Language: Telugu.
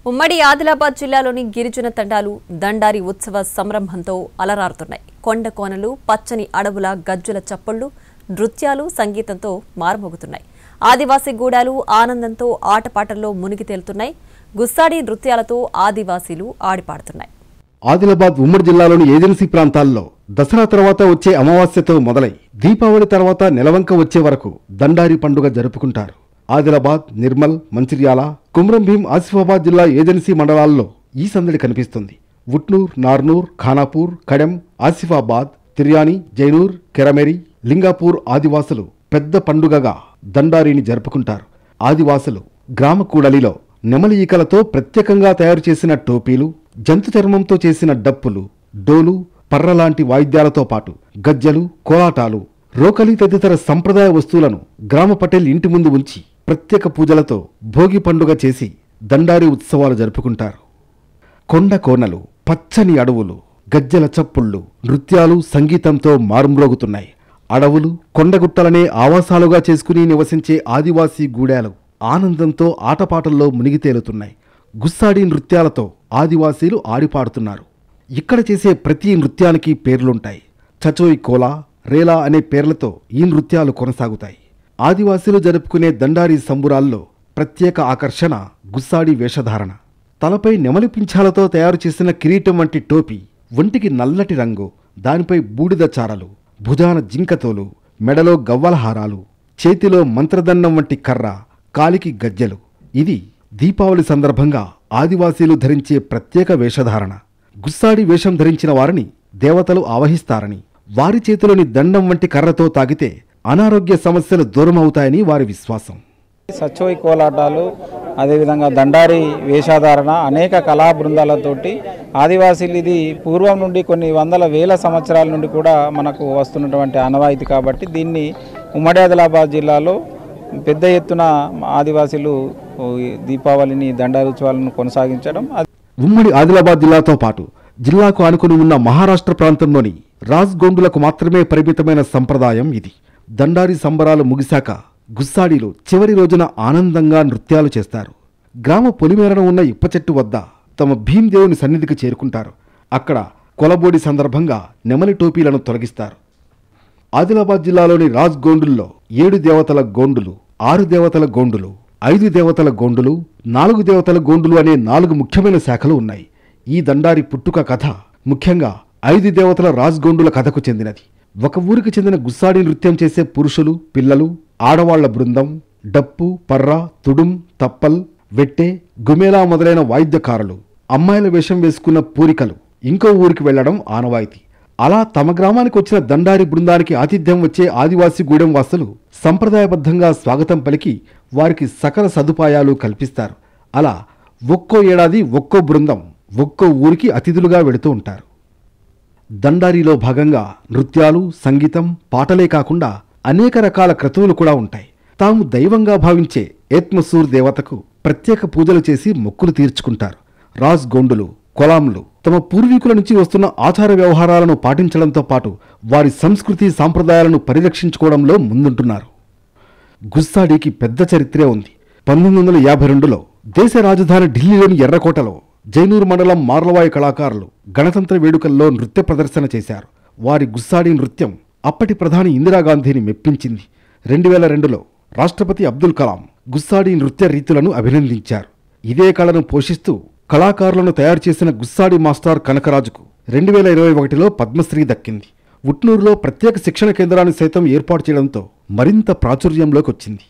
ఉమ్మడి ఆదిలాబాద్ జిల్లాలోని గిరిజన తండాలు దండారి ఉత్సవ సంరంభంతో అలరారుతున్నాయి. కొండ కోనలు, పచ్చని అడవుల గజ్జల చప్పుళ్లు, నృత్యాలు, సంగీతంతో మారుమోగుతున్నాయి. ఆదివాసీ గూడాలు ఆనందంతో ఆటపాటల్లో మునిగి తేలుతున్నాయి. గుస్సాడి నృత్యాలతో ఆదివాసీలు ఆడిపాడుతున్నాయి. ఆదిలాబాద్ ఉమ్మడి జిల్లాలోని ఏజెన్సీ ప్రాంతాల్లో దసరా తర్వాత వచ్చే అమావాస్యతో మొదలై దీపావళి తర్వాత నెలవంక వచ్చే వరకు దండారి పండుగ జరుపుకుంటారు. ఆదిలాబాద్, నిర్మల్, మంచిర్యాల, కుమ్రంభీం, ఆసిఫాబాద్ జిల్లా ఏజెన్సీ మండలాల్లో ఈ సందడి కనిపిస్తుంది. ఉట్నూర్, నార్నూర్, ఖానాపూర్, కడెం, ఆసిఫాబాద్, తిర్యాని, జైనూర్, కెరమెరి, లింగాపూర్ ఆదివాసులు పెద్ద పండుగగా దండారిని జరుపుకుంటారు. ఆదివాసులు గ్రామ కూడలిలో నెమలి ఈకలతో ప్రత్యేకంగా తయారు చేసిన టోపీలు, జంతు చర్మంతో చేసిన డప్పులు, డోలు, పర్రలాంటి వాయిద్యాలతో పాటు గజ్జలు, కోలాటాలు, రోకలి తదితర సంప్రదాయ వస్తువులను గ్రామ పటేల్ ఇంటి ముందు ఉంచి ప్రత్యేక పూజలతో భోగి పండుగ చేసి దండారి ఉత్సవాలు జరుపుకుంటారు. కొండ కోనలు, పచ్చని అడవులు, గజ్జల చప్పుళ్ళు, నృత్యాలు, సంగీతంతో మారుమ్రోగుతున్నాయి. అడవులు, కొండగుట్టలనే ఆవాసాలుగా చేసుకుని నివసించే ఆదివాసీ గూడాలు ఆనందంతో ఆటపాటల్లో మునిగి తేలుతున్నాయి. గుస్సాడి నృత్యాలతో ఆదివాసీలు ఆడిపాడుతున్నారు. ఇక్కడ చేసే ప్రతి నృత్యానికి పేర్లుంటాయి. చచోయ్ కోలా, రేలా అనే పేర్లతో ఈ నృత్యాలు కొనసాగుతాయి. ఆదివాసీలు జరుపుకునే దండారి సంబురాల్లో ప్రత్యేక ఆకర్షణ గుస్సాడి వేషధారణ. తలపై నెమలి పింఛాలతో తయారు చేసిన కిరీటం వంటి టోపీ, ఒంటికి నల్లటి రంగు, దానిపై బూడిద చారలు, భుజాన జింకతోలు, మెడలో గవ్వలహారాలు, చేతిలో మంత్రదండం వంటి కర్ర, కాలికి గజ్జెలు. ఇది దీపావళి సందర్భంగా ఆదివాసీలు ధరించే ప్రత్యేక వేషధారణ. గుస్సాడి వేషం ధరించిన వారిని దేవతలు ఆవహిస్తారని, వారి చేతిలోని దండం వంటి కర్రతో తాకితే అనారోగ్య సమస్యలు దూరమవుతాయని వారి విశ్వాసం. సచ్చోయ్ కోలాటాలు, అదేవిధంగా దండారి వేషధారణ, అనేక కళా బృందాలతోటి ఆదివాసీలు ఇది పూర్వం నుండి కొన్ని వందల వేల సంవత్సరాల నుండి కూడా మనకు వస్తున్నటువంటి ఆనవాయితీ. కాబట్టి దీన్ని ఉమ్మడి ఆదిలాబాద్ జిల్లాలో పెద్ద ఎత్తున ఆదివాసీలు దీపావళిని, దండారి ఉత్సవాలను కొనసాగించడం. ఉమ్మడి ఆదిలాబాద్ జిల్లాతో పాటు జిల్లాకు ఆనుకుని ఉన్న మహారాష్ట్ర ప్రాంతంలోని రాజ్గోండులకు మాత్రమే పరిమితమైన సంప్రదాయం ఇది. దండారి సంబరాలు ముగిశాక గుస్సాడీలు చివరి రోజున ఆనందంగా నృత్యాలు చేస్తారు. గ్రామ పొలిమేరన ఉన్న ఇప్పచెట్టు వద్ద తమ భీందేవుని సన్నిధికి చేరుకుంటారు. అక్కడ కొలబోడి సందర్భంగా నెమలి టోపీలను తొలగిస్తారు. ఆదిలాబాద్ జిల్లాలోని రాజ్గోండుల్లో 7 దేవతల గోండులు, 6 దేవతల గోండులు, 5 దేవతల గోండులు, 4 దేవతల గోండులు అనే 4 ముఖ్యమైన శాఖలు ఉన్నాయి. ఈ దండారి పుట్టుక కథ ముఖ్యంగా 5 దేవతల రాజ్గోండుల కథకు చెందినది. ఒక ఊరికి చెందిన గుస్సాడి నృత్యం చేసే పురుషులు, పిల్లలు, ఆడవాళ్ల బృందం, డప్పు, పర్ర, తుడుం, తప్పల్, వెట్టె, గుమేలా మొదలైన వాయిద్యకారులు, అమ్మాయిల వేషం వేసుకున్న పూరికలు ఇంకో ఊరికి వెళ్లడం ఆనవాయితీ. అలా తమ గ్రామానికి వచ్చిన దండారి బృందానికి ఆతిథ్యం వచ్చే ఆదివాసీ గూడెం వాసులు సంప్రదాయబద్ధంగా స్వాగతం పలికి వారికి సకల సదుపాయాలు కల్పిస్తారు. అలా ఒక్కో ఏడాది ఒక్కో బృందం ఒక్కో ఊరికి అతిథులుగా వెళుతూ ఉంటారు. దండారిలో భాగంగా నృత్యాలు, సంగీతం, పాటలే కాకుండా అనేక రకాల క్రతువులు కూడా ఉంటాయి. తాము దైవంగా భావించే ఏత్మసూర్ దేవతకు ప్రత్యేక పూజలు చేసి మొక్కులు తీర్చుకుంటారు. రాజ్గోండులు, కొలాంలు తమ పూర్వీకుల నుంచి వస్తున్న ఆచార వ్యవహారాలను పాటించడంతో పాటు వారి సంస్కృతి సాంప్రదాయాలను పరిరక్షించుకోవడంలో ముందుంటున్నారు. గుస్సాడీకి పెద్ద చరిత్రే ఉంది. 1952లో దేశ రాజధాని ఢిల్లీలోని ఎర్రకోటలో జైనూర్ మండలం మార్లవాయి కళాకారులు గణతంత్ర వేడుకల్లో నృత్య ప్రదర్శన చేశారు. వారి గుస్సాడీ నృత్యం అప్పటి ప్రధాని ఇందిరాగాంధీని మెప్పించింది. 2002లో రాష్ట్రపతి అబ్దుల్ కలాం గుస్సాడీ నృత్య రీతులను అభినందించారు. ఇదే కళను పోషిస్తూ కళాకారులను తయారు చేసిన గుస్సాడి మాస్టర్ కనకరాజుకు 2021లో పద్మశ్రీ దక్కింది. ఉట్నూరులో ప్రత్యేక శిక్షణ కేంద్రాన్ని సైతం ఏర్పాటు చేయడంతో మరింత ప్రాచుర్యంలోకి వచ్చింది.